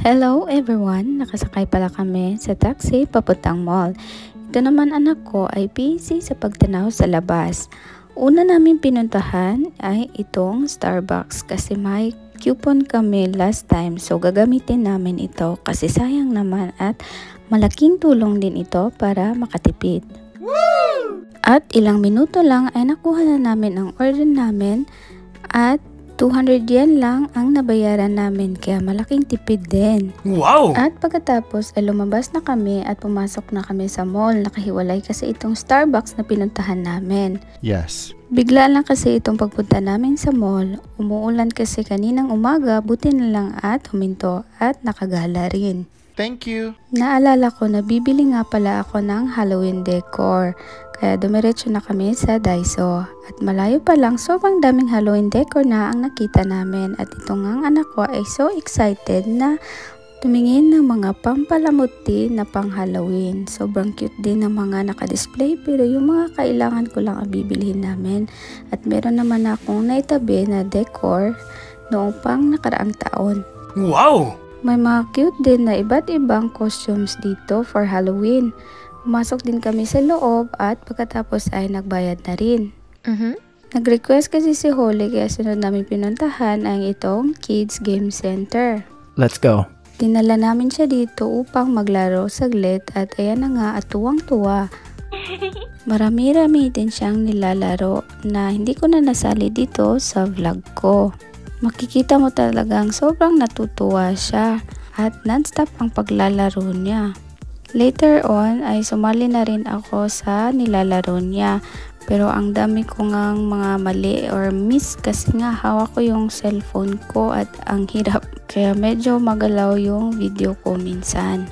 Hello everyone! Nakasakay pala kami sa taxi papuntang mall. Ito naman anak ko ay busy sa pagtanaw sa labas. Una namin pinuntahan ay itong Starbucks kasi may coupon kami last time, so gagamitin namin ito kasi sayang naman at malaking tulong din ito para makatipid. At ilang minuto lang ay nakuha na namin ang order namin at 200 yen lang ang nabayaran namin kaya malaking tipid din. Wow! At pagkatapos ay lumabas na kami at pumasok na kami sa mall. Nakahiwalay kasi itong Starbucks na pinuntahan namin. Yes. Bigla lang kasi itong pagpunta namin sa mall. Umuulan kasi kaninang umaga, buti na lang at huminto at nakagala rin. Thank you. Naalala ko na bibili nga pala ako ng Halloween decor. Kaya dumiretso na kami sa Daiso. At malayo pa lang, sobrang daming Halloween decor na ang nakita namin. At ito nga ang anak ko ay so excited na tumingin ng mga pampalamuti na pang Halloween. Sobrang cute din ng mga nakadisplay pero yung mga kailangan ko lang ang bibilihin namin. At meron naman akong naitabi na decor noong pang nakaraang taon. Wow! May mga cute din na iba't ibang costumes dito for Halloween. Pumasok din kami sa loob at pagkatapos ay nagbayad na rin. Nag-request kasi si Holly kaya sunod namin pinuntahan ang itong Kids Game Center. Let's go. Dinala namin siya dito upang maglaro saglit at ayan na nga at tuwang-tuwa. Marami-rami din siyang nilalaro na hindi ko na nasali dito sa vlog ko. Makikita mo talagang sobrang natutuwa siya at non-stop ang paglalaro niya. Later on ay sumali na rin ako sa nilalaro niya. Pero ang dami ko ngang mga mali or miss kasi nga hawak ko yung cellphone ko at ang hirap. Kaya medyo magalaw yung video ko minsan.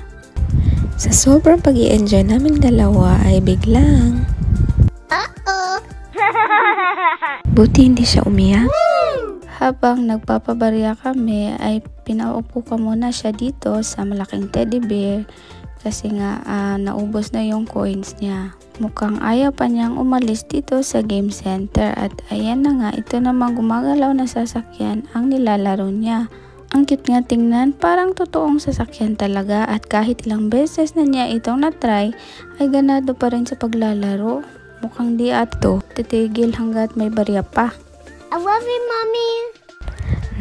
Sa sobrang pag-i-enjoy namin dalawa ay biglang buti hindi siya umiyak. Habang nagpapabarya kami ay pinaupo ko muna siya dito sa malaking teddy bear. Kasi nga naubos na yung coins niya. Mukhang ayaw pa niyang umalis dito sa game center at ayan na nga ito namang gumagalaw na sasakyan ang nilalaro niya. Ang cute nga tingnan, parang totoong sasakyan talaga at kahit ilang beses na niya itong na-try ay ganado pa rin sa paglalaro. Mukhang di ato titigil hanggat may barya pa. I love you, Mommy!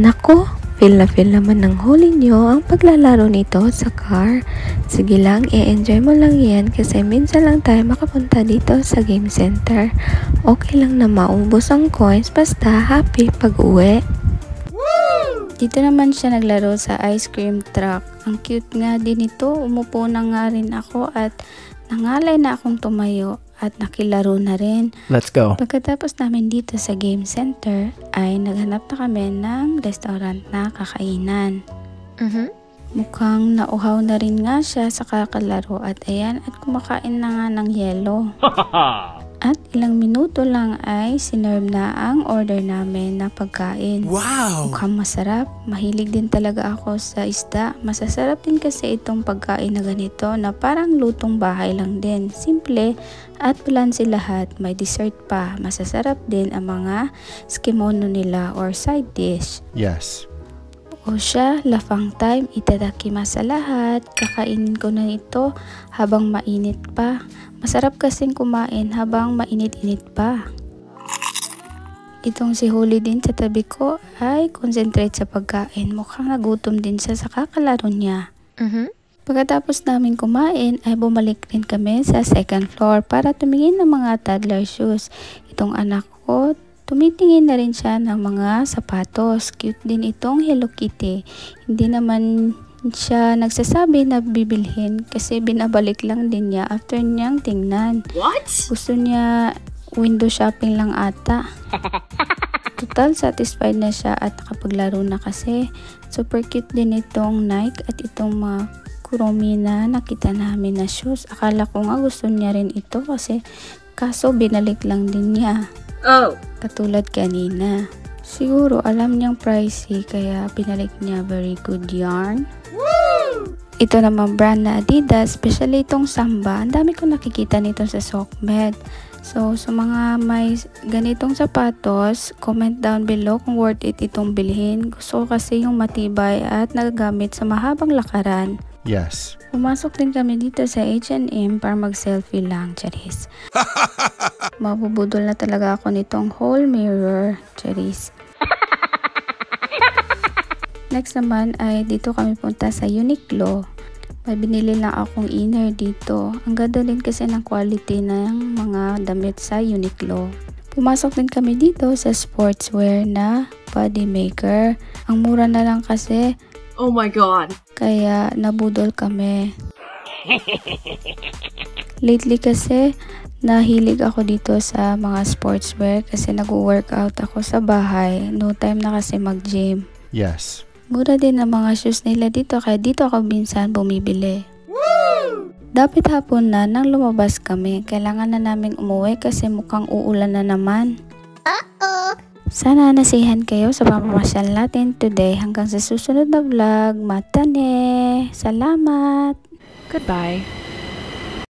Nako! Feel naman ng Holly nyo ang paglalaro nito sa car. Sige lang, i-enjoy mo lang yan kasi minsan lang tayo makapunta dito sa game center. Okay lang na maubos ang coins basta happy pag-uwi. Dito naman siya naglaro sa ice cream truck. Ang cute nga din ito. Umupo na nga rin ako at nangalay na akong tumayo at nakilaro na rin. Let's go. Pagkatapos namin dito sa game center ay naghanap na kami ng restaurant na kakainan. Mukhang nauhaw na rin nga siya sa kakalaro at ayan at kumakain na nga ng yelo. At ilang minuto lang ay sinerve na ang order namin na pagkain. Wow! Mukhang masarap. Mahilig din talaga ako sa isda. Masasarap din kasi itong pagkain na ganito na parang lutong bahay lang din. Simple at balanse lahat. May dessert pa. Masasarap din ang mga skimono nila or side dish. Yes. O siya, lafang time, itadakimasu sa lahat. Kakainin ko na ito habang mainit pa. Masarap kasing kumain habang mainit-init pa. Itong si Holly din sa tabi ko ay concentrate sa pagkain. Mukhang nagutom din siya sa kakalaro niya. Pagkatapos namin kumain ay bumalik rin kami sa second floor para tumingin ng mga toddler shoes. Itong anak ko, tumitingin na rin siya ng mga sapatos. Cute din itong Hello Kitty. Hindi naman siya nagsasabi na bibilhin kasi binabalik lang din niya after niyang tingnan. What? Gusto niya window shopping lang ata. Total satisfied na siya at nakapaglaro na kasi. Super cute din itong Nike at itong mga Kuromi na nakita namin na shoes. Akala ko nga gusto niya rin ito kasi kaso binalik lang din niya. Oh! Katulad kanina. Siguro alam niyang pricey kaya pinalik niya. Very good yarn. Ito naman brand na Adidas, especially itong Samba. Ang dami ko nakikita nito sa Sokmed. So, sa mga may ganitong sapatos, comment down below kung worth it itong bilhin. Gusto ko kasi yung matibay at nagagamit sa mahabang lakaran. Yes. Pumasok din kami dito sa H&M para mag-selfie lang, charis. Mabubudol na talaga ako nitong whole mirror, charis. Next naman ay dito kami punta sa Uniqlo. May binili lang akong inner dito. Ang ganda din kasi ng quality ng mga damit sa Uniqlo. Pumasok din kami dito sa sportswear na body maker. Ang mura na lang kasi. Oh my God! Kaya nabudol kami. Lately kasi nahilig ako dito sa mga sportswear kasi nag-workout ako sa bahay. No time na kasi mag-gym. Yes. Mura din ang mga shoes nila dito kaya dito ako minsan bumibili. Woo! Dapat hapon na nang lumabas kami. Kailangan na naming umuwi kasi mukhang uulan na naman. Sana nasihan kayo sa pamamasyal natin today. Hanggang sa susunod na vlog. Matane! Salamat! Goodbye.